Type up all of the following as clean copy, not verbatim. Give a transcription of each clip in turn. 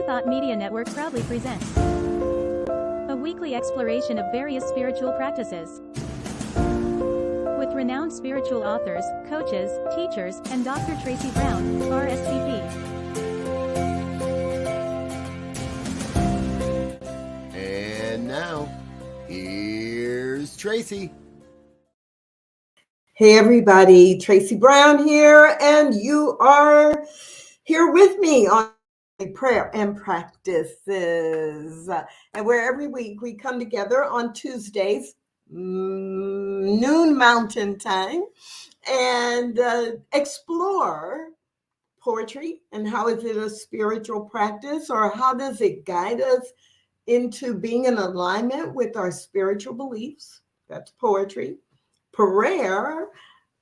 Thought Media Network proudly presents a weekly exploration of various spiritual practices with renowned spiritual authors, coaches, teachers, and Dr. Tracy Brown, RScP. And now, here's Tracy. Hey everybody, Tracy Brown here, and you are here with me on Prayer and Practices, and where every week we come together on Tuesdays, noon Mountain Time, and explore poetry and how is it a spiritual practice, or how does it guide us into being in alignment with our spiritual beliefs. That's poetry. Prayer,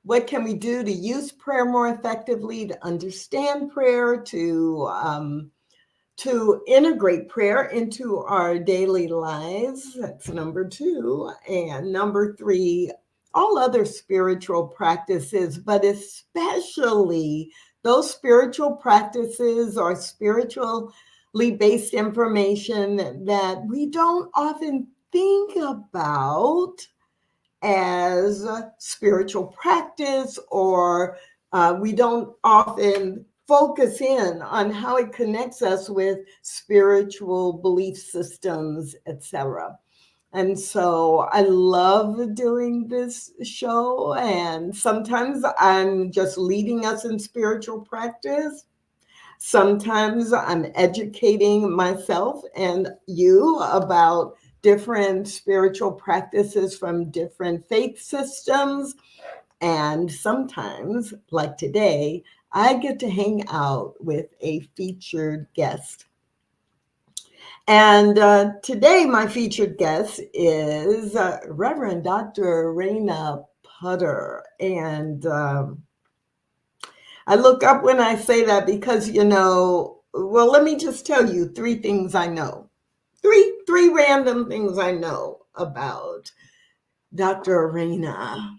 what can we do to use prayer more effectively, to understand prayer, to integrate prayer into our daily lives? That's number 2. And number 3, all other spiritual practices, but especially those spiritual practices or spiritually based information that we don't often think about as a spiritual practice, or we don't often focus in on how it connects us with spiritual belief systems, etc. And so I love doing this show, and sometimes I'm just leading us in spiritual practice. Sometimes I'm educating myself and you about different spiritual practices from different faith systems. And sometimes, like today, I get to hang out with a featured guest. And today, my featured guest is Reverend Dr. Reina Pudder. And I look up when I say that because, well, let me just tell you 3 things I know. Three random things I know about Dr. Reina.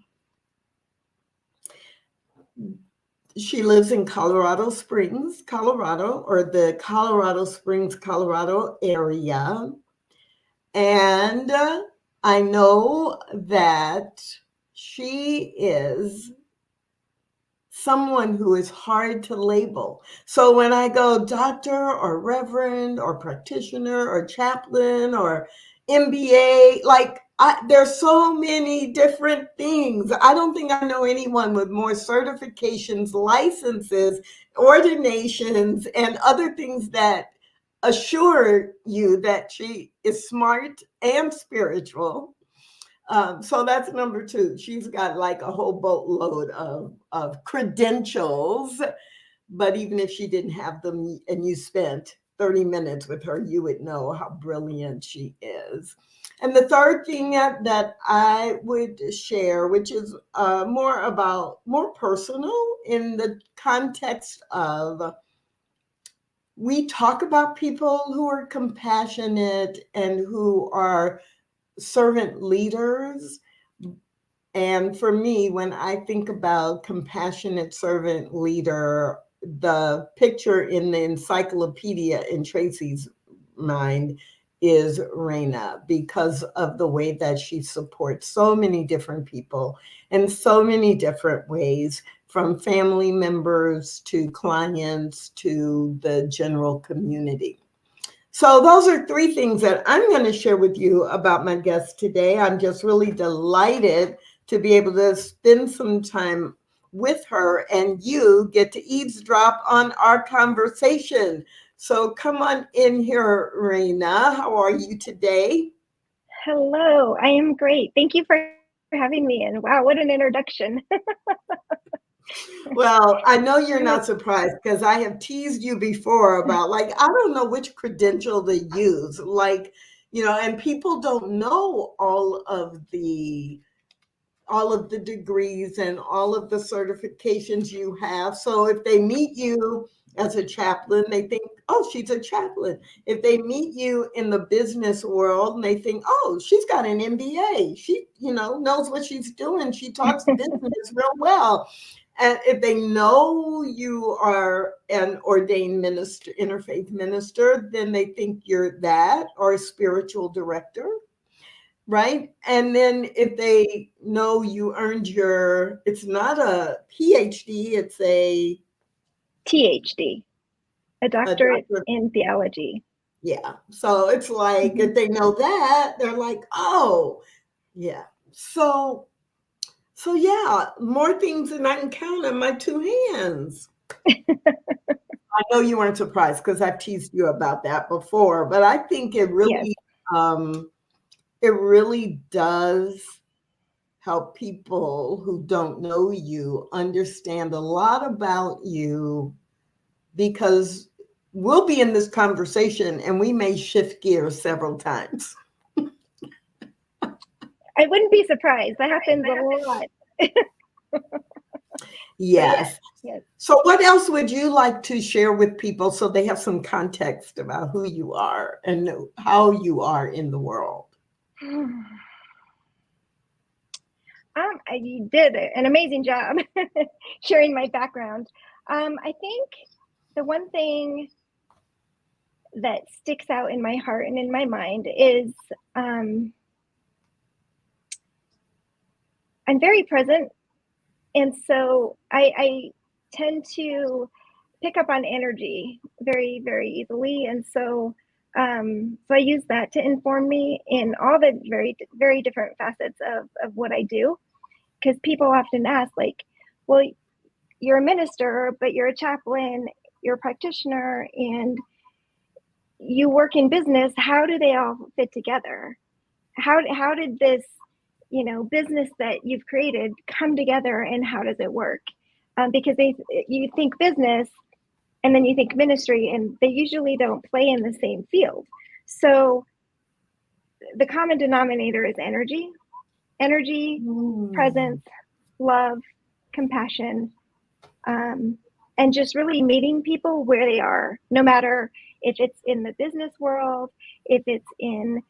She lives in Colorado Springs, Colorado, or the Colorado Springs, Colorado area. And I know that she is someone who is hard to label. So when I go doctor or reverend or practitioner or chaplain or MBA, there's so many different things. I don't think I know anyone with more certifications, licenses, ordinations, and other things that assure you that she is smart and spiritual. So that's number 2. She's got like a whole boatload of credentials, but even if she didn't have them and you spent 30 minutes with her, you would know how brilliant she is. And the third thing that I would share, which is more personal in the context of, we talk about people who are compassionate and who are servant leaders. And for me, when I think about compassionate servant leader, the picture in the encyclopedia in Tracy's mind is Reina, because of the way that she supports so many different people in so many different ways, from family members to clients to the general community. So those are 3 things that I'm going to share with you about my guest today. I'm just really delighted to be able to spend some time with her, and you get to eavesdrop on our conversation. So come on in here, Reina. How are you today? Hello, I am great. Thank you for having me. And wow, what an introduction. Well, I know you're not surprised because I have teased you before about I don't know which credential to use, and people don't know all of the degrees and all of the certifications you have. So if they meet you as a chaplain, they think, oh, she's a chaplain. If they meet you in the business world and they think, oh, she's got an MBA, she, knows what she's doing. She talks business real well. And if they know you are an ordained minister, interfaith minister, then they think you're that, or a spiritual director, right? And then if they know you earned it's not a PhD, it's a THD, a doctorate doctorate. in theology. Yeah. So it's like, if they know that, they're like, oh, yeah. So yeah, more things than I can count on my two hands. I know you weren't surprised because I've teased you about that before, but I think it really, it really does help people who don't know you understand a lot about you, because we'll be in this conversation and we may shift gears several times. I wouldn't be surprised. That happens a lot. Yes. Yes. So what else would you like to share with people so they have some context about who you are and how you are in the world? You did an amazing job sharing my background. I think the one thing that sticks out in my heart and in my mind is I'm very present. And so I tend to pick up on energy very, very easily. And so I use that to inform me in all the very, very different facets of what I do. Because people often ask, like, well, you're a minister, but you're a chaplain, you're a practitioner, and you work in business. How do they all fit together? How did this, business that you've created come together, and how does it work? Because you think business and then you think ministry, and they usually don't play in the same field. So the common denominator is energy, presence, love, compassion, and just really meeting people where they are, no matter if it's in the business world, if it's in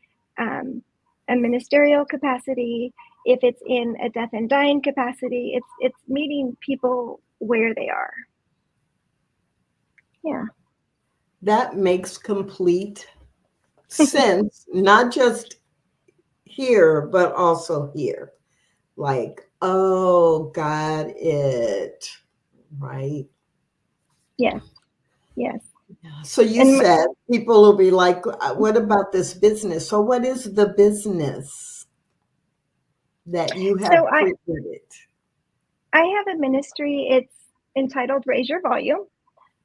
a ministerial capacity, if it's in a death and dying capacity. It's meeting people where they are. Yeah. That makes complete sense, not just here, but also here. Like, oh, got it. Right? Yes. So you said people will be like, what about this business? So what is the business that you have created? I have a ministry. It's entitled Raise Your Volume.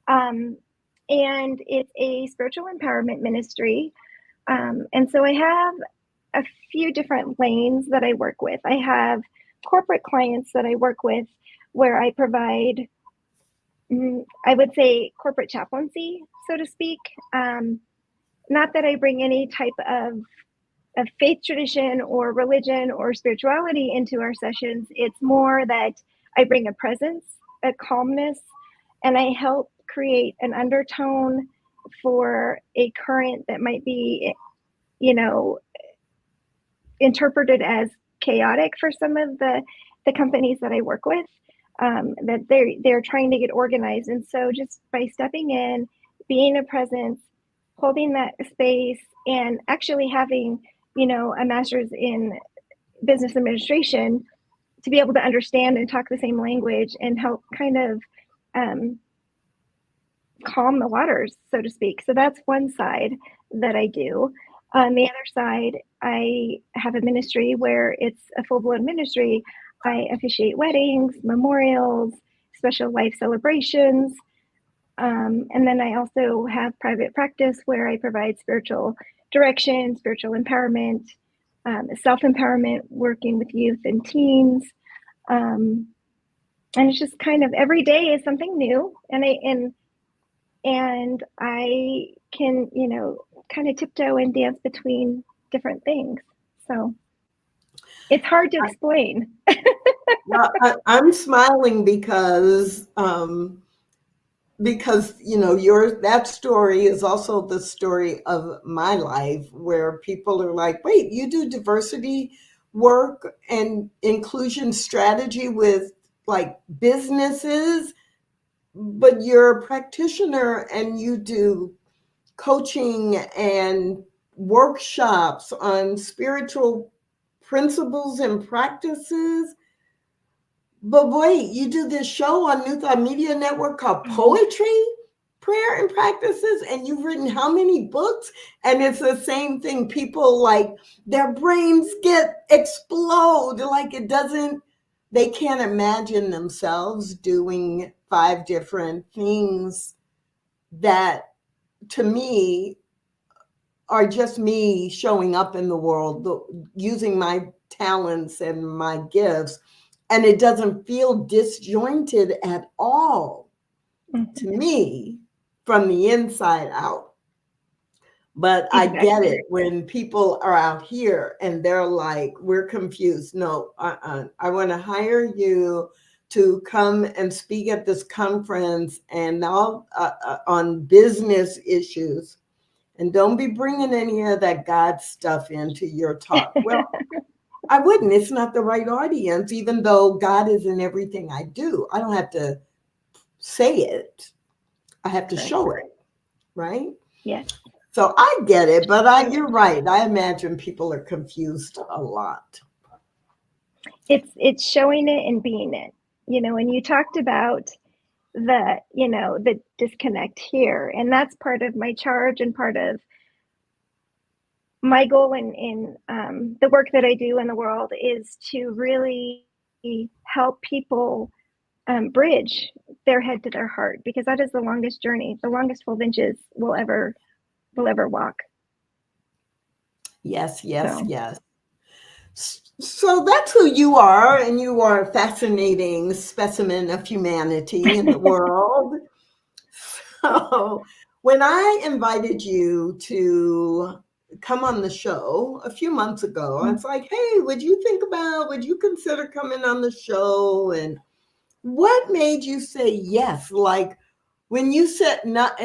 And it's a spiritual empowerment ministry. And so I have a few different lanes that I work with. I have corporate clients that I work with where I provide, I would say, corporate chaplaincy, so to speak. Not that I bring any type of faith tradition or religion or spirituality into our sessions. It's more that I bring a presence, a calmness, and I help create an undertone for a current that might be, interpreted as chaotic for some of the companies that I work with, that they're trying to get organized. And so just by stepping in, being a presence, holding that space, and actually having, a master's in business administration to be able to understand and talk the same language and help kind of calm the waters, so to speak. So that's one side that I do. On the other side, I have a ministry where it's a full-blown ministry. I officiate weddings, memorials, special life celebrations. And then I also have private practice where I provide spiritual direction, spiritual empowerment, self-empowerment, working with youth and teens. And it's just kind of every day is something new. And I can, kind of tiptoe and dance between different things. So it's hard to explain. Well, I'm smiling because that story is also the story of my life, where people are like, wait, you do diversity work and inclusion strategy with like businesses, but you're a practitioner and you do coaching and workshops on spiritual principles and practices. But wait, you do this show on New Thought Media Network called Poetry, Prayer and Practices, and you've written how many books? And it's the same thing. People, like, their brains explode. Like, they can't imagine themselves doing 5 different things that, to me, are just me showing up in the world, using my talents and my gifts. And it doesn't feel disjointed at all to me from the inside out. But Exactly. I get it when people are out here and they're like, we're confused. No, I want to hire you to come and speak at this conference and now on business issues. And don't be bringing any of that God stuff into your talk. Well, I wouldn't. It's not the right audience, even though God is in everything I do. I don't have to say it. I have to show it, right? Yes. So I get it, but you're right. I imagine people are confused a lot. It's showing it and being it, and you talked about the disconnect here, and that's part of my charge and part of my goal in the work that I do in the world is to really help people bridge their head to their heart, because that is the longest journey, the longest 12 inches we'll ever walk. Yes. So that's who you are, and you are a fascinating specimen of humanity in the world. So when I invited you to come on the show a few months ago, it's like, hey, would you consider coming on the show? And what made you say yes? Like, when you said not,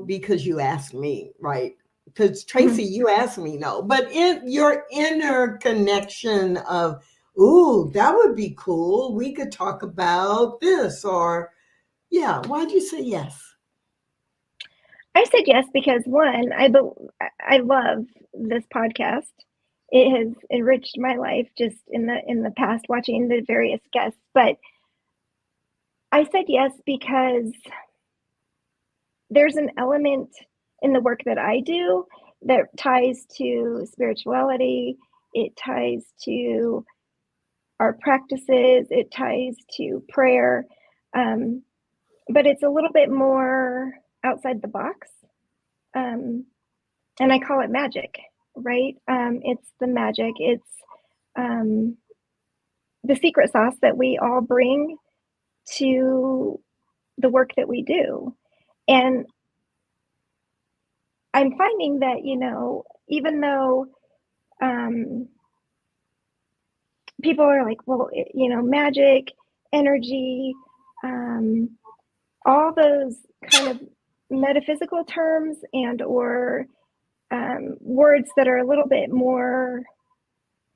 because you asked me, right? Because Tracy, you asked me no, but in your inner connection of, ooh, that would be cool. We could talk about this, or yeah. Why'd you say yes? I said yes because, one, I love this podcast. It has enriched my life just in the past, watching the various guests. But I said yes because there's an element in the work that I do that ties to spirituality. It ties to our practices. It ties to prayer. But it's a little bit more outside the box. And I call it magic, right? It's the magic. It's the secret sauce that we all bring to the work that we do. And I'm finding that, even though people are like, well, magic, energy, all those kind of metaphysical terms and or words that are a little bit more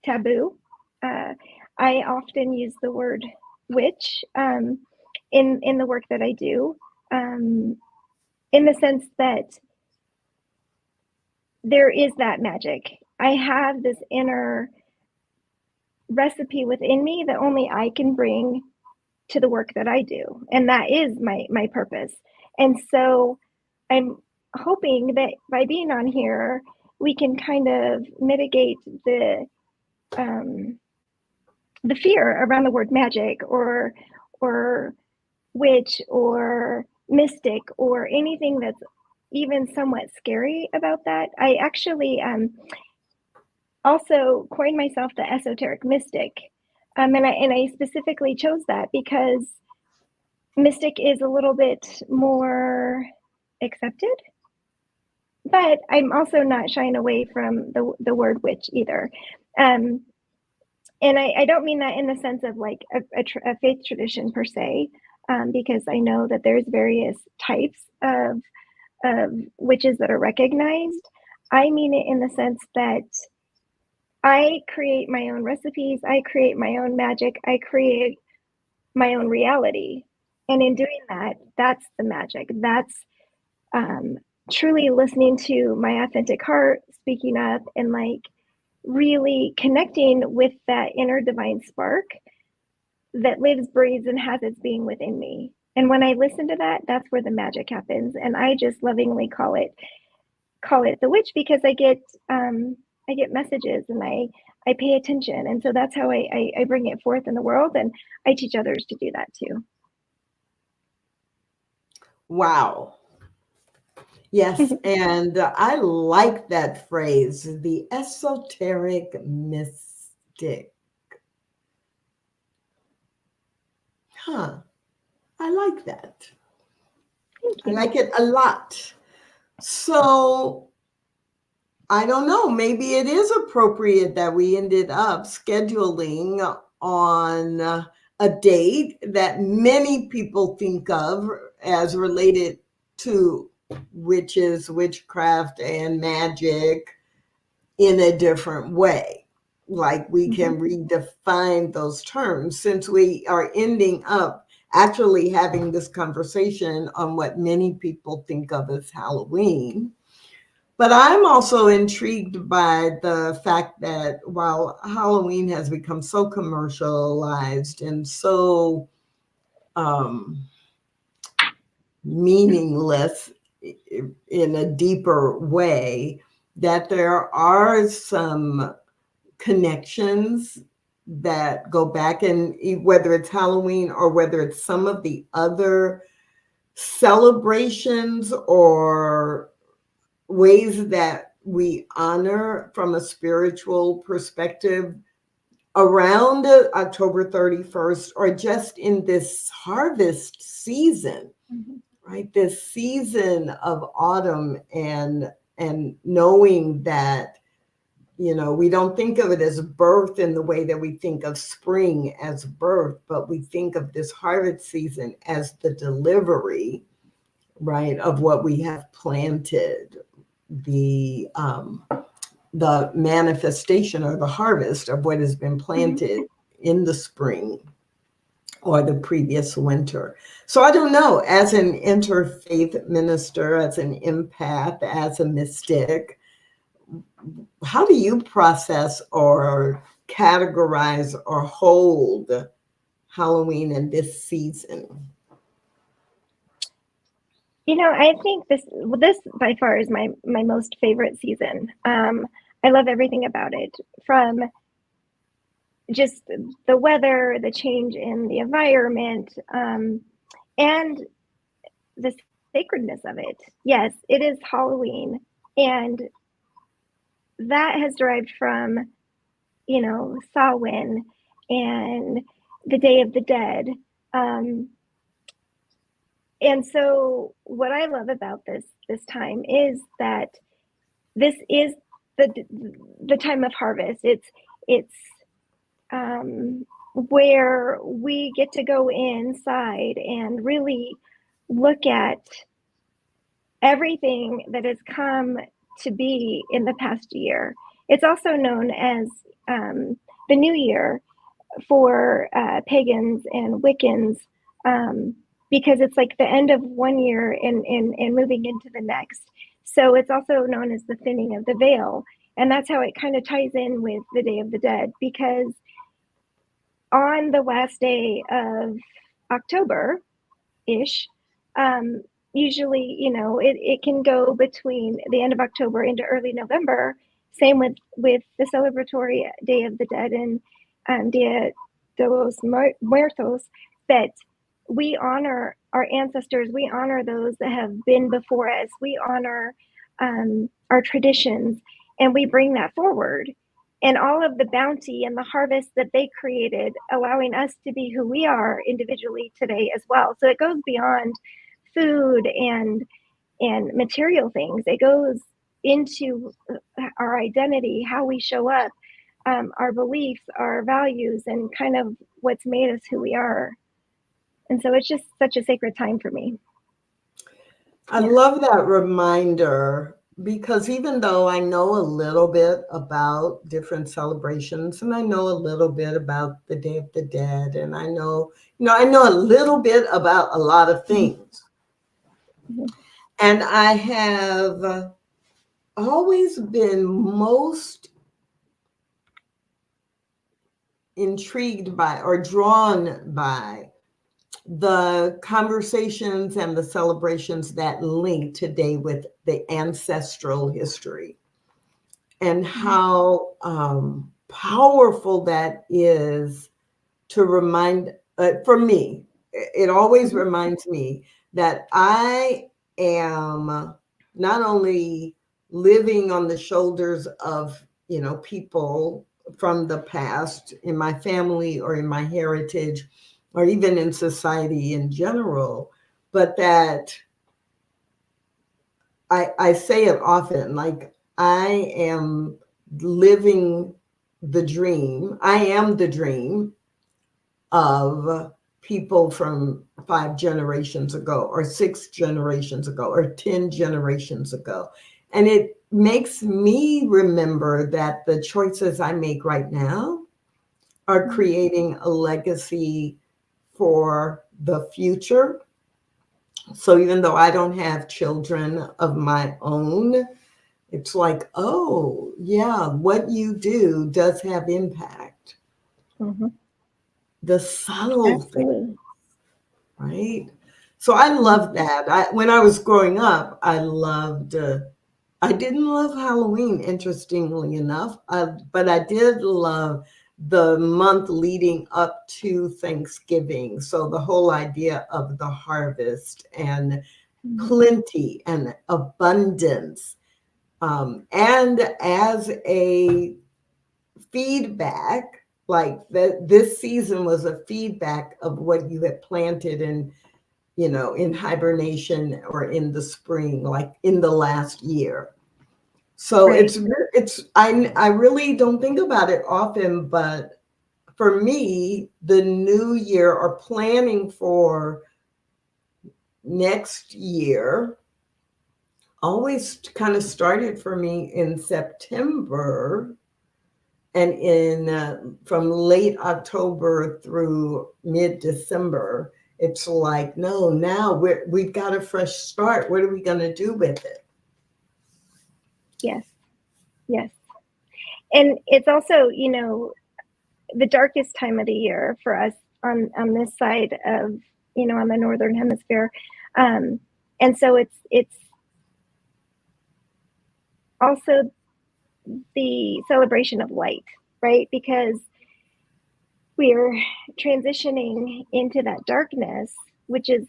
taboo. I often use the word witch in the work that I do, in the sense that there is that magic. I have this inner recipe within me that only I can bring to the work that I do, and that is my purpose. And so I'm hoping that by being on here, we can kind of mitigate the fear around the word magic or witch or mystic or anything that's even somewhat scary about that. I actually also coined myself the esoteric mystic, and I specifically chose that because mystic is a little bit more accepted, but I'm also not shying away from the word witch either. And I don't mean that in the sense of like a faith tradition per se, because I know that there's various types of witches that are recognized. I mean it in the sense that I create my own recipes. I create my own magic. I create my own reality. And in doing that, that's the magic. That's truly listening to my authentic heart, speaking up, and like really connecting with that inner divine spark that lives, breathes, and has its being within me. And when I listen to that, that's where the magic happens. And I just lovingly call it the witch, because I get messages, and I pay attention. And so that's how I bring it forth in the world, and I teach others to do that too. Wow. Yes, and I like that phrase, the esoteric mystic. Huh. I like that. I like it a lot. So I don't know, maybe it is appropriate that we ended up scheduling on a date that many people think of as related to witches, witchcraft, and magic in a different way. Like we can redefine those terms, since we are ending up actually having this conversation on what many people think of as Halloween. But I'm also intrigued by the fact that while Halloween has become so commercialized and so meaningless in a deeper way, that there are some connections that go back, and whether it's Halloween or whether it's some of the other celebrations or ways that we honor from a spiritual perspective around October 31st, or just in this harvest season, right? This season of autumn, and knowing that, you know, we don't think of it as birth in the way that we think of spring as birth, but we think of this harvest season as the delivery, right, of what we have planted, the manifestation or the harvest of what has been planted in the spring or the previous winter. So I don't know, as an interfaith minister, as an empath, as a mystic, how do you process or categorize or hold Halloween in this season? You know, I think this by far is my most favorite season. I love everything about it, from just the weather, the change in the environment, and the sacredness of it. Yes, it is Halloween, and that has derived from, you know, Samhain and the Day of the Dead. And so what I love about this time is that this is the time of harvest. It's where we get to go inside and really look at everything that has come to be in the past year. It's also known as the New Year for pagans and Wiccans, because it's like the end of one year and moving into the next. So it's also known as the thinning of the veil. And that's how it kind of ties in with the Day of the Dead, because on the last day of October-ish, usually, you know, it can go between the end of October into early November. Same with the celebratory Day of the Dead and Dia de los Muertos, that we honor our ancestors, we honor those that have been before us, we honor our traditions, and we bring that forward. And all of the bounty and the harvest that they created, allowing us to be who we are individually today as well. So it goes beyond food and material things. It goes into our identity, how we show up, our beliefs, our values, and kind of what's made us who we are. And so it's just such a sacred time for me. I love that reminder because even though I know a little bit about different celebrations, and I know a little bit about the Day of the Dead, and I know a little bit about a lot of things. Mhm. And I have always been most intrigued by or drawn by the conversations and the celebrations that link today with the ancestral history, and how powerful that is to remind, for me, it always reminds me that I am not only living on the shoulders of, people from the past in my family or in my heritage or even in society in general, but that I say it often, like I am living the dream. I am the dream of people from 5 generations ago or 6 generations ago or 10 generations ago. And it makes me remember that the choices I make right now are creating a legacy for the future. So even though I don't have children of my own, it's like, oh, yeah, what you do does have impact. Mm-hmm. The subtle thing, Absolutely. right? So I love that. When I was growing up, I didn't love Halloween, interestingly enough, but I did love the month leading up to Thanksgiving. So the whole idea of the harvest and plenty and abundance. And as a feedback, like that, this season was a feedback of what you had planted in hibernation or in the spring, like in the last year. So Right. I really don't think about it often, but for me, the new year or planning for next year always kind of started for me in September, and from late October through mid-December. It's like, no, now we've got a fresh start. What are we going to do with it? Yes. Yes. And it's also, the darkest time of the year for us on this side of, on the northern hemisphere. And so it's also the celebration of light, right? Because we're transitioning into that darkness, which is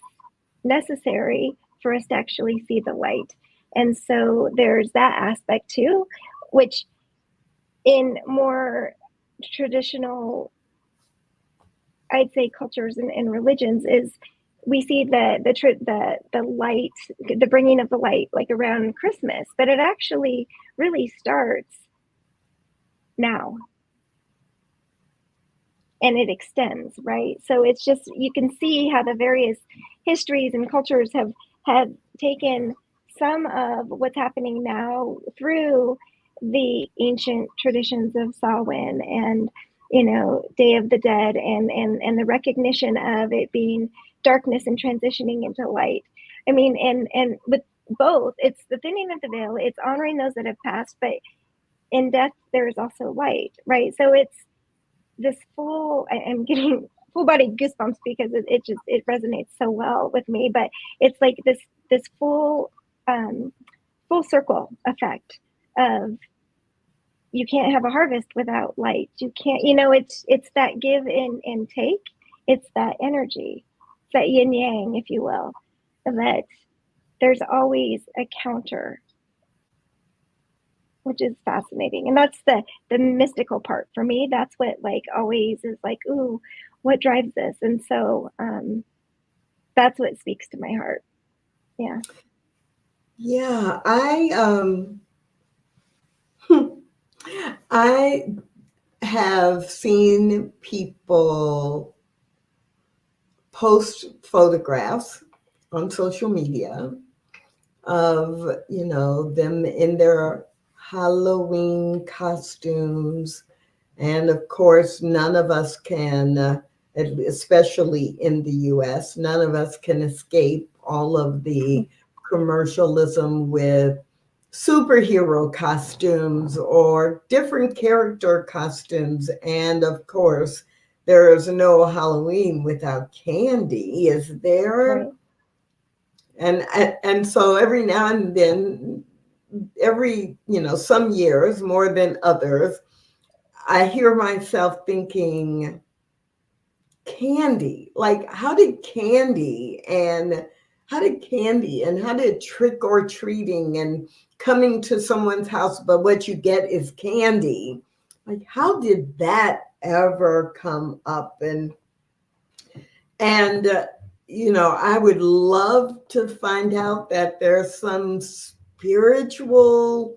necessary for us to actually see the light. And so there's that aspect too, which in more traditional, I'd say, cultures and religions is we see the light, the bringing of the light, like around Christmas, but it actually really starts now and it extends, right? So it's just, you can see how the various histories and cultures have taken some of what's happening now through the ancient traditions of Samhain and Day of the Dead and the recognition of it being darkness and transitioning into light. I mean, and with both, it's the thinning of the veil, it's honoring those that have passed, but in death there is also light, right? So it's this I'm getting full body goosebumps because it resonates so well with me, but it's like this full circle effect of, you can't have a harvest without light. You can't, it's that give and take. It's that energy, it's that yin yang, if you will, that there's always a counter, which is fascinating. And that's the mystical part for me. That's what like always is like, ooh, what drives this? And so that's what speaks to my heart. Yeah. Yeah, I have seen people post photographs on social media of, them in their Halloween costumes. And of course, none of us can, especially in the US, none of us can escape all of the commercialism with superhero costumes or different character costumes. And of course, there is no Halloween without candy, is there? Right. And so every now and then, some years more than others, I hear myself thinking, candy, like how did candy and how did trick or treating and coming to someone's house, but what you get is candy, like how did that ever come up? And I would love to find out that there's some spiritual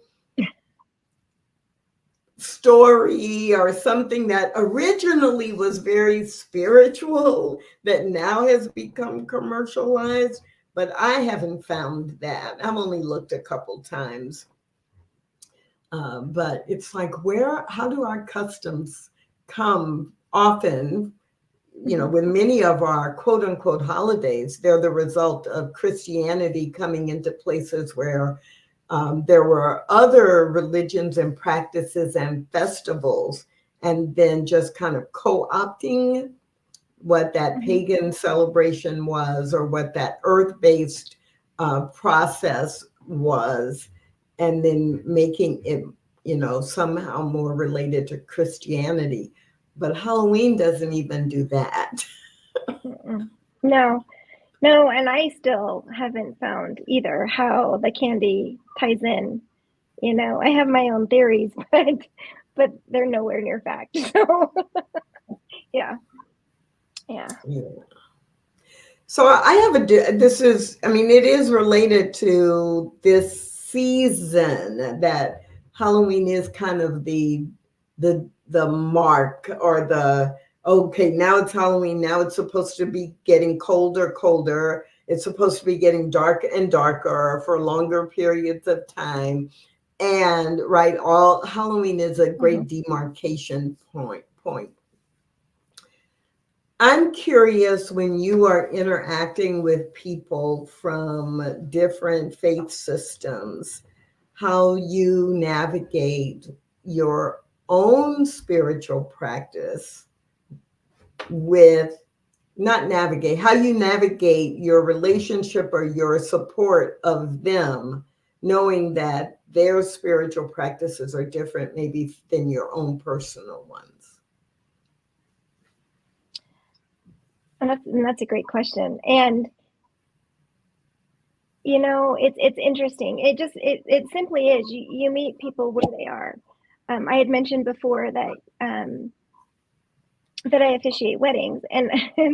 story or something that originally was very spiritual that now has become commercialized, but I haven't found that. I've only looked a couple times. But it's like, how do our customs come often, with many of our quote unquote holidays, they're the result of Christianity coming into places where there were other religions and practices and festivals, and then just kind of co-opting what that pagan celebration was or what that earth-based process was, and then making it, somehow more related to Christianity. But Halloween doesn't even do that. No, and I still haven't found either how the candy ties in. I have my own theories, but they're nowhere near fact. So yeah. So I have it is related to this season, that Halloween is kind of the mark, or okay, now it's Halloween, now it's supposed to be getting colder, it's supposed to be getting darker and darker for longer periods of time. And right, all Halloween is a great demarcation point. I'm curious, when you are interacting with people from different faith systems, how you navigate your own spiritual practice how you navigate your relationship or your support of them, knowing that their spiritual practices are different maybe than your own personal ones. And that's a great question. And it's interesting. It simply is. You meet people where they are. I had mentioned before that I officiate weddings, and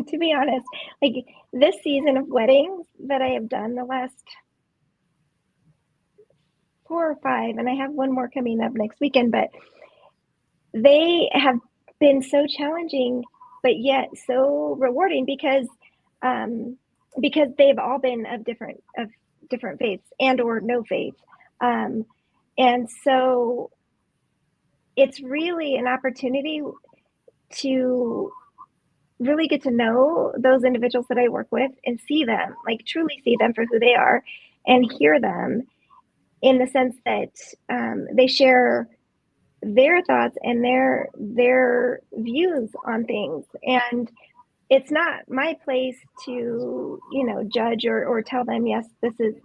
to be honest, like this season of weddings that I have done, the last 4 or 5, and I have one more coming up next weekend, but they have been so challenging, but yet so rewarding, because they've all been of different faiths and or no faith, and so it's really an opportunity to really get to know those individuals that I work with and see them, like truly see them for who they are, and hear them in the sense that they share their thoughts and their views on things. And it's not my place to, judge or tell them, yes, this is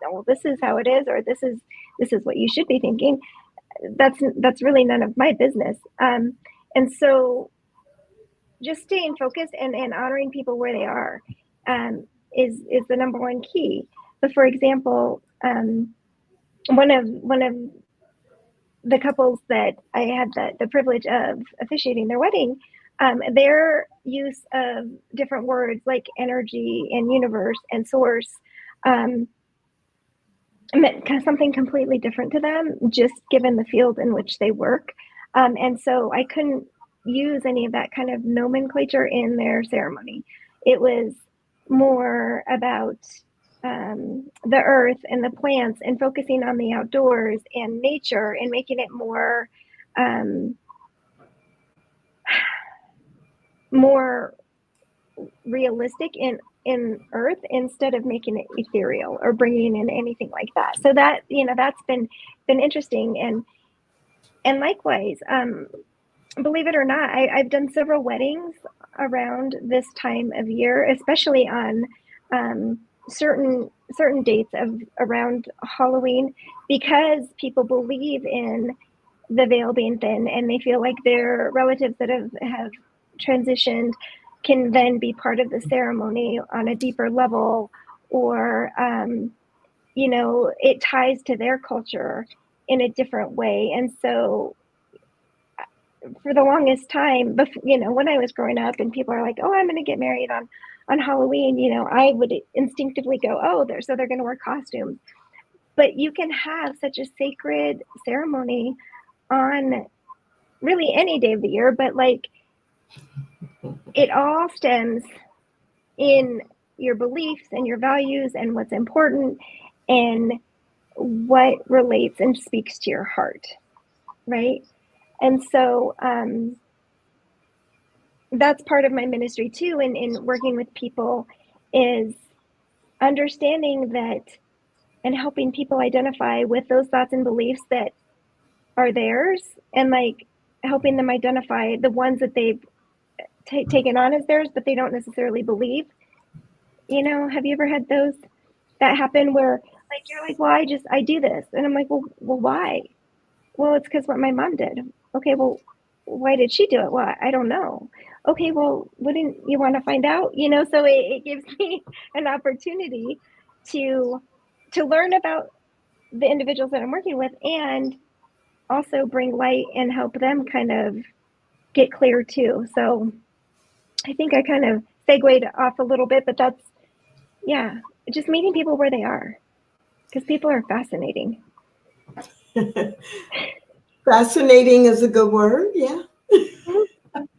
how it is, or this is what you should be thinking. That's really none of my business. And so just staying focused and honoring people where they are is the number one key. But for example, one of the couples that I had the privilege of officiating their wedding, their use of different words like energy and universe and source meant something completely different to them, just given the field in which they work. And so I couldn't use any of that kind of nomenclature in their ceremony. It was more about the earth and the plants and focusing on the outdoors and nature and making it more realistic in earth instead of making it ethereal or bringing in anything like that. So that, that's been interesting. And likewise, believe it or not, I've done several weddings around this time of year, especially on certain dates of around Halloween, because people believe in the veil being thin and they feel like their relatives that have transitioned can then be part of the ceremony on a deeper level, or it ties to their culture in a different way. And so for the longest time, when I was growing up and people are like, oh, I'm going to get married on Halloween, I would instinctively go, oh, they're going to wear costumes. But you can have such a sacred ceremony on really any day of the year, but like it all stems in your beliefs and your values and what's important and what relates and speaks to your heart, right? And so that's part of my ministry too, in working with people, is understanding that and helping people identify with those thoughts and beliefs that are theirs, and like helping them identify the ones that they've taken on as theirs, but they don't necessarily believe. Have you ever had those that happen where like you're like, well, I do this, and I'm like, well, why? Well, it's because what my mom did. Okay, well, why did she do it? Well, I don't know. Okay, well, wouldn't you want to find out? So it gives me an opportunity to learn about the individuals that I'm working with, and also bring light and help them kind of get clear too. So I think I kind of segued off a little bit, but that's, just meeting people where they are, because people are fascinating. Fascinating is a good word. Yeah.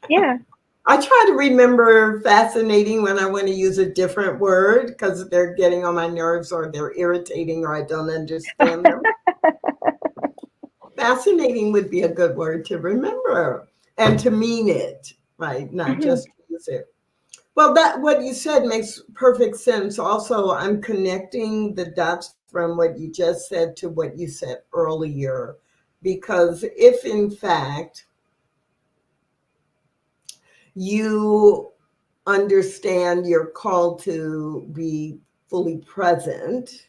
Yeah. I try to remember fascinating when I want to use a different word because they're getting on my nerves or they're irritating or I don't understand them. Fascinating would be a good word to remember and to mean it, right? Not just use it. Well, what you said makes perfect sense. Also, I'm connecting the dots from what you just said to what you said earlier, because if in fact you understand you're called to be fully present,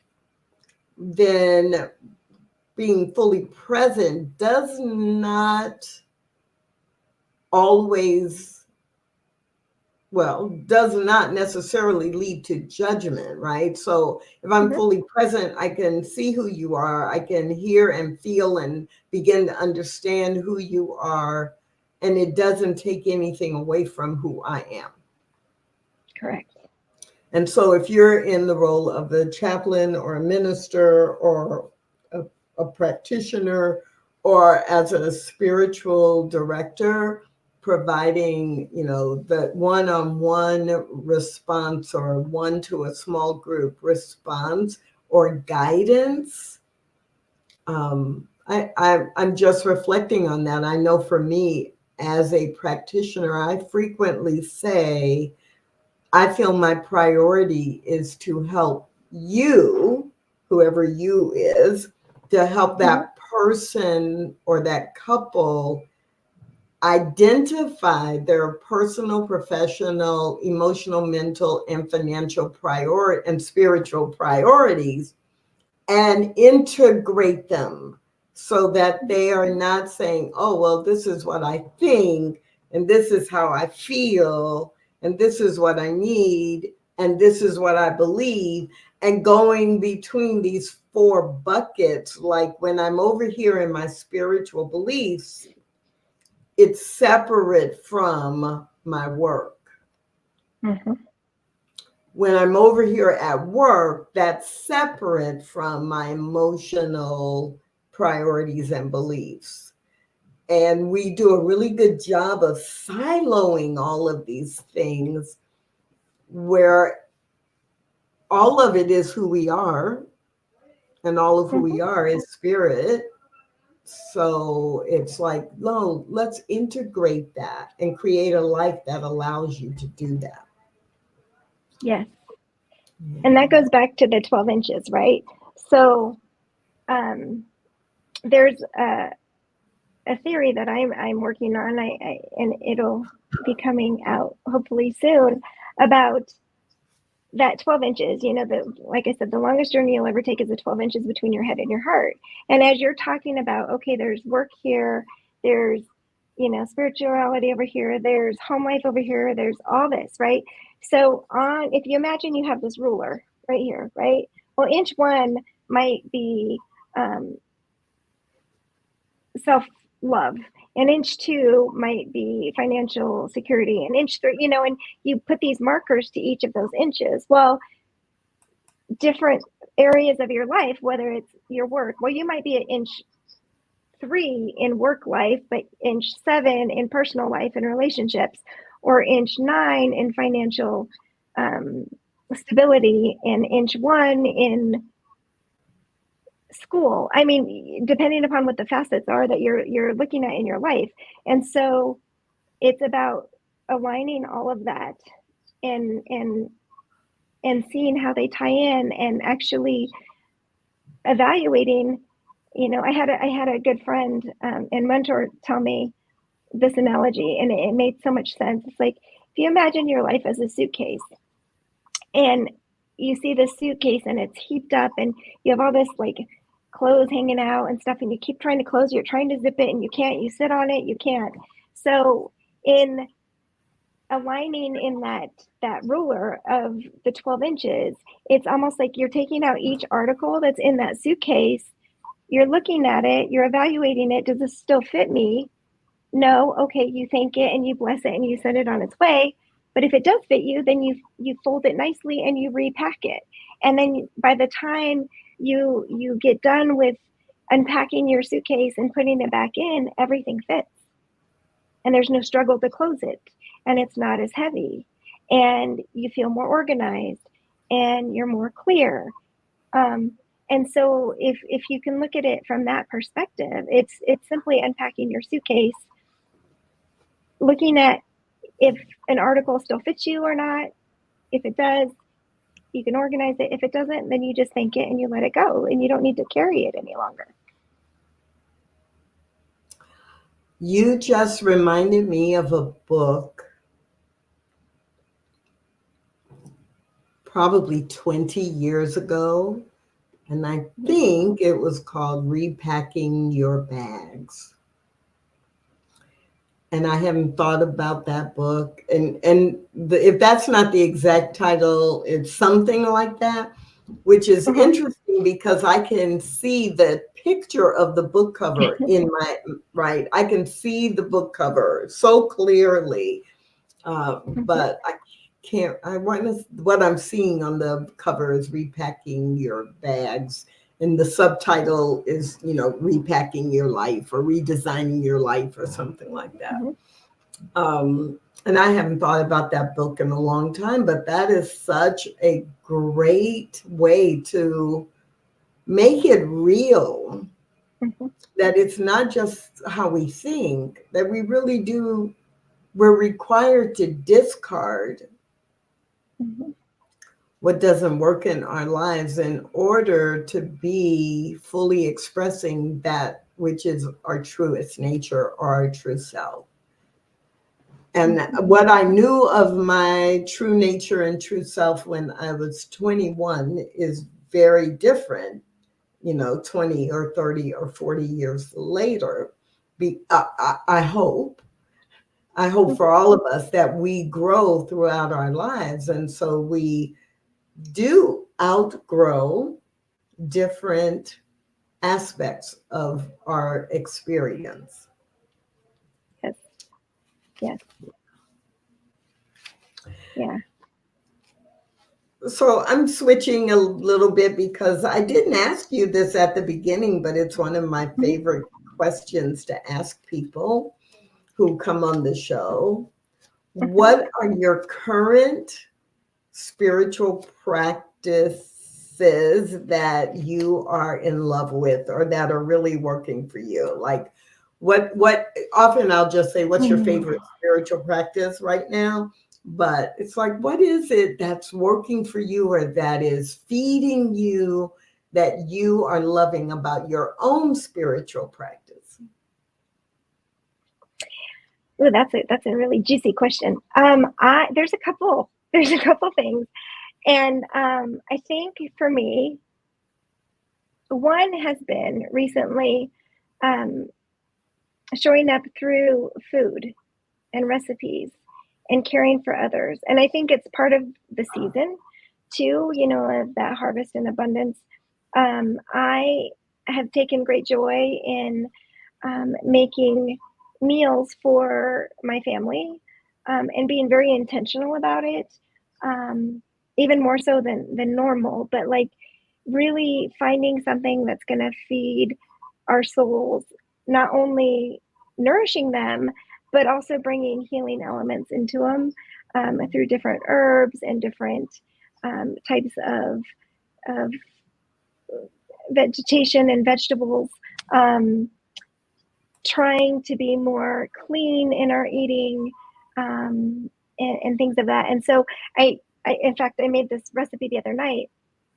then being fully present does not necessarily lead to judgment, right? So if I'm fully present, I can see who you are, I can hear and feel and begin to understand who you are, and it doesn't take anything away from who I am. Correct. And so if you're in the role of a chaplain or a minister or a practitioner, or as a spiritual director, providing, the one-on-one response or one to a small group response or guidance. I'm just reflecting on that. I know for me as a practitioner, I frequently say, I feel my priority is to help you, whoever you is, to help that person or that couple identify their personal, professional, emotional, mental, and financial priority and spiritual priorities, and integrate them so that they are not saying, oh, well, this is what I think, and this is how I feel, and this is what I need, and this is what I believe, and going between these four buckets. Like when I'm over here in my spiritual beliefs, it's separate from my work. When I'm over here at work, that's separate from my emotional priorities and beliefs. And we do a really good job of siloing all of these things, where all of it is who we are, and all of who we Mhm. are is spirit. So it's like, no, let's integrate that and create a life that allows you to do that. Yes. And that goes back to the 12 inches, right? So there's a theory that I'm working on, and it'll be coming out hopefully soon, about that 12 inches, like I said, the longest journey you'll ever take is the 12 inches between your head and your heart. And as you're talking about, okay, there's work here, there's, spirituality over here, there's home life over here, there's all this, right? So if you imagine you have this ruler right here, right? Well, inch 1 might be self-love, and inch 2 might be financial security, and inch 3, and you put these markers to each of those inches. Well, different areas of your life, whether it's your work, well, you might be at inch 3 in work life, but inch 7 in personal life and relationships, or inch 9 in financial stability, and inch 1 in school. I mean, depending upon what the facets are that you're looking at in your life. And so it's about aligning all of that and seeing how they tie in, and actually evaluating. I had a good friend and mentor tell me this analogy, and it made so much sense. It's like, if you imagine your life as a suitcase, and you see this suitcase and it's heaped up, and you have all this like clothes hanging out and stuff, and you keep trying to close, you're trying to zip it and you can't, you sit on it, you can't. So in aligning in that ruler of the 12 inches, it's almost like you're taking out each article that's in that suitcase, you're looking at it, you're evaluating it, does this still fit me? No. Okay, you thank it and you bless it and you send it on its way. But if it does fit you, then you fold it nicely and you repack it. And then by the time you get done with unpacking your suitcase and putting it back in, everything fits. And there's no struggle to close it. And it's not as heavy. And you feel more organized and you're more clear. And so if you can look at it from that perspective, it's simply unpacking your suitcase, looking at if an article still fits you or not. If it does, you can organize it. If it doesn't, then you just thank it and you let it go, and you don't need to carry it any longer. You just reminded me of a book probably 20 years ago, and I think it was called Repacking Your Bags. And I haven't thought about that book. And if that's not the exact title, it's something like that, which is interesting because I can see the picture of the book cover in my, right? I can see the book cover so clearly, but I can't, what I'm seeing on the cover is Repacking Your Bags. And the subtitle is, repacking your life or redesigning your life or something like that. And I haven't thought about that book in a long time, but that is such a great way to make it real, that it's not just how we think, that we really do, we're required to discard what doesn't work in our lives in order to be fully expressing that which is our truest nature or our true self. And what I knew of my true nature and true self when I was 21 is very different, 20 or 30 or 40 years later. I hope for all of us that we grow throughout our lives. And so we do outgrow different aspects of our experience. Yes. Yeah. So I'm switching a little bit because I didn't ask you this at the beginning, but it's one of my favorite questions to ask people who come on the show. What are your current spiritual practices that you are in love with or that are really working for you? Like what often I'll just say, what's your favorite spiritual practice right now? But it's like, what is it that's working for you or that is feeding you, that you are loving about your own spiritual practice? Oh, that's a really juicy question. There's a couple things, and I think for me, one has been recently showing up through food and recipes and caring for others, and I think it's part of the season too. Of that harvest and abundance. I have taken great joy in making meals for my family, and being very intentional about it, even more so than normal, but like really finding something that's going to feed our souls, not only nourishing them, but also bringing healing elements into them, through different herbs and different types of vegetation and vegetables, trying to be more clean in our eating, and things of that. And so in fact, I made this recipe the other night,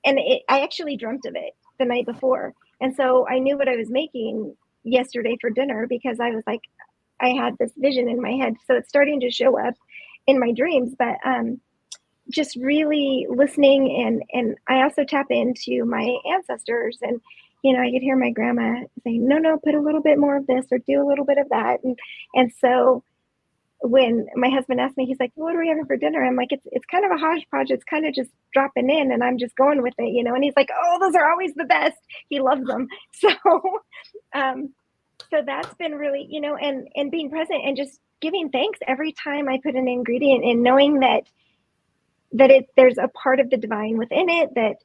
and I actually dreamt of it the night before. And so I knew what I was making yesterday for dinner because I was like, I had this vision in my head. So it's starting to show up in my dreams, but just really listening. And I also tap into my ancestors, and I could hear my grandma saying, no, put a little bit more of this or do a little bit of that. And so when my husband asked me, he's like, what are we having for dinner? I'm like, it's kind of a hodgepodge. It's kind of just dropping in and I'm just going with it, and he's like, oh, those are always the best. He loves them. So, so that's been really, and being present and just giving thanks every time I put an ingredient in, knowing that there's a part of the divine within it, that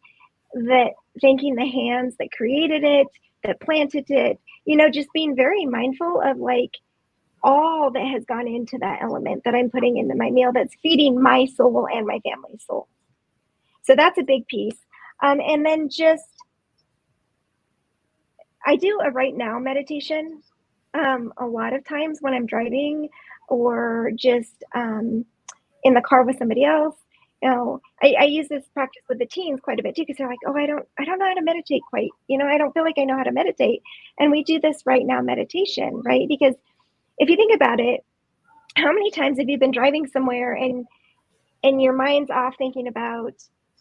thanking the hands that created it, that planted it, just being very mindful of like all that has gone into that element that I'm putting into my meal that's feeding my soul and my family's soul. So that's a big piece. And then I do a right now meditation a lot of times when I'm driving or just in the car with somebody else. I use this practice with the teens quite a bit too, because they're like, oh, I don't know how to meditate quite. I don't feel like I know how to meditate. And we do this right now meditation, right? Because if you think about it, how many times have you been driving somewhere and your mind's off thinking about,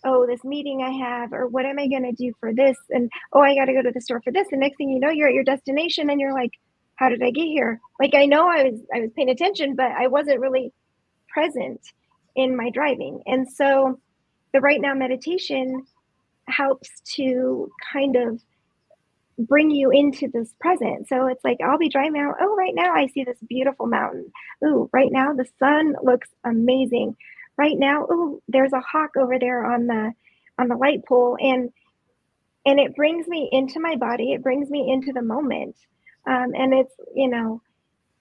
oh, this meeting I have, or what am I going to do for this? And, oh, I got to go to the store for this. And next thing you know, you're at your destination and you're like, how did I get here? Like, I know I was paying attention, but I wasn't really present in my driving. And so the right now meditation helps to kind of bring you into this present. So it's like, I'll be driving out. Oh, right now I see this beautiful mountain. Ooh, right now the sun looks amazing. Right now, ooh, there's a hawk over there on the light pole. And it brings me into my body. It brings me into the moment. And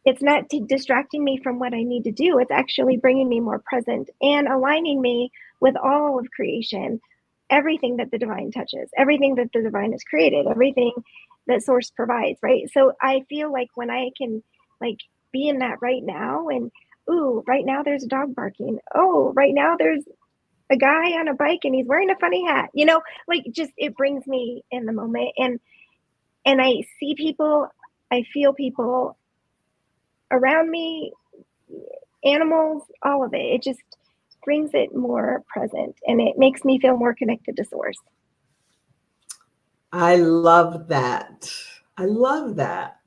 it's not distracting me from what I need to do. It's actually bringing me more present and aligning me with all of creation, everything that the divine touches, everything that the divine has created, everything that source provides, right? So I feel like when I can like be in that right now, and ooh, right now there's a dog barking. Oh, right now there's a guy on a bike and he's wearing a funny hat, like just it brings me in the moment. And I see people, I feel people around me, animals, all of it. It just brings it more present and it makes me feel more connected to source. I love that. I love that.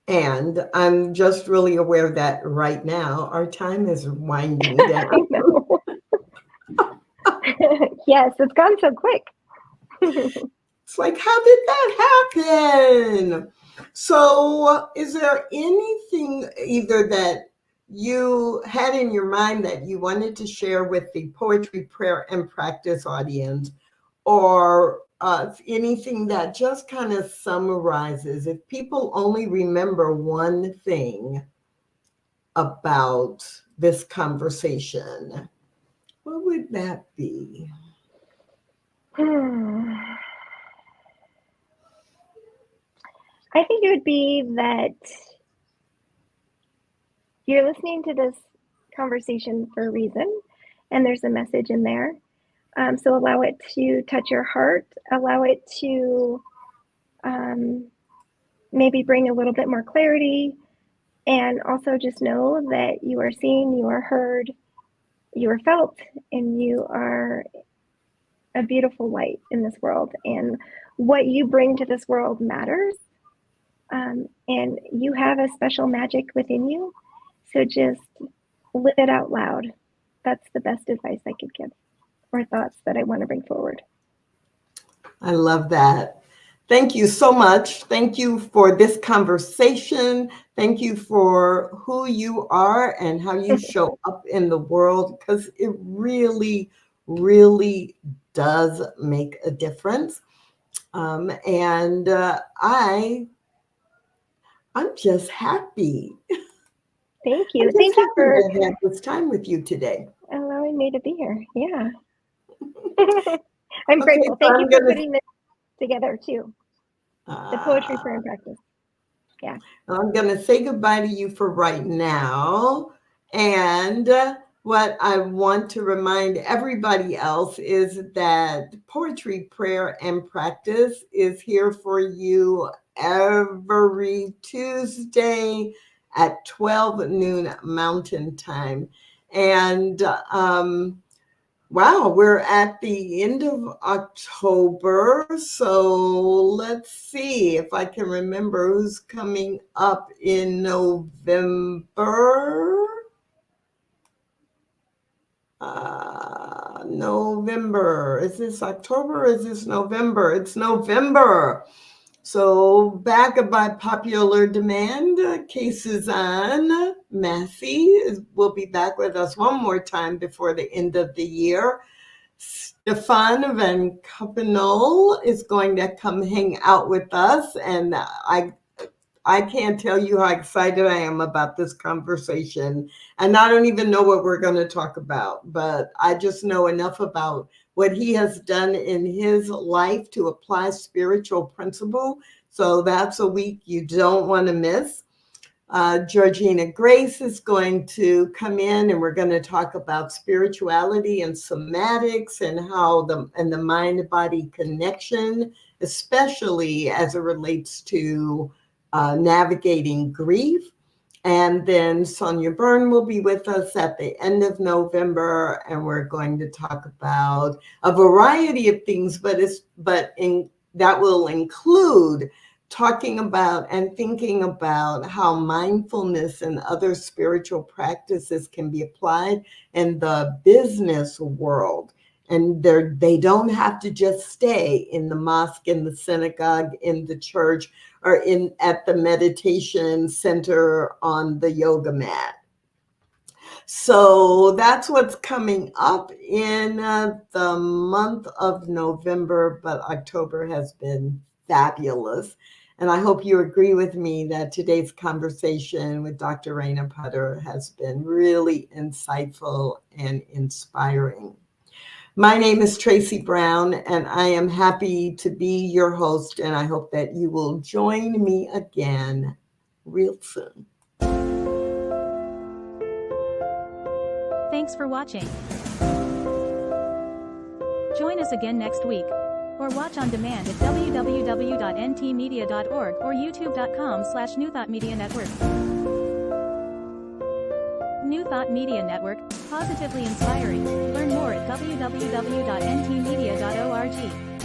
And I'm just really aware that right now our time is winding down. I know. Yes, it's gone so quick. It's like, how did that happen? So is there anything either that you had in your mind that you wanted to share with the Poetry, Prayer, and Practice audience, or anything that just kind of summarizes, if people only remember one thing about this conversation, What would that be? I think it would be that you're listening to this conversation for a reason, and there's a message in there. So allow it to touch your heart, allow it to maybe bring a little bit more clarity, and also just know that you are seen, you are heard, you are felt, and you are a beautiful light in this world. And what you bring to this world matters. And you have a special magic within you. So just live it out loud. That's the best advice I could give, or thoughts that I want to bring forward. I love that. Thank you so much. Thank you for this conversation. Thank you for who you are and how you show up in the world, because it really, really does make a difference. And I'm just happy. Thank you. Thank you for having this time with you today. Allowing me to be here. Yeah. I'm grateful. So Thank you for putting this together too. The Poetry Prayer and Practice. Yeah. I'm going to say goodbye to you for right now. And what I want to remind everybody else is that Poetry, Prayer, and Practice is here for you every Tuesday at 12 noon Mountain Time. And wow, we're at the end of October. So let's see if I can remember who's coming up in November. November. Is this October or is this November? It's November. So back by popular demand, K-Suzanne Massey will be back with us one more time before the end of the year. Stefan Van Kuppenol is going to come hang out with us, and I can't tell you how excited I am about this conversation. And I don't even know what we're going to talk about, but I just know enough about what he has done in his life to apply spiritual principle. So that's a week you don't want to miss. Georgina Grace is going to come in, and we're going to talk about spirituality and somatics and how the mind-body connection, especially as it relates to navigating grief. And then Sonia Byrne will be with us at the end of November, and we're going to talk about a variety of things, that will include talking about and thinking about how mindfulness and other spiritual practices can be applied in the business world. And they don't have to just stay in the mosque, in the synagogue, in the church, or at the meditation center on the yoga mat. So that's what's coming up in the month of November, but October has been fabulous. And I hope you agree with me that today's conversation with Dr. Reina Pudder has been really insightful and inspiring. My name is Tracy Brown, and I am happy to be your host, and I hope that you will join me again real soon. Thanks for watching. Join us again next week, or watch on demand at www.ntmedia.org or youtube.com/NewThoughtMedia Network. New Thought Media Network, positively inspiring. Learn more at www.ntmedia.org.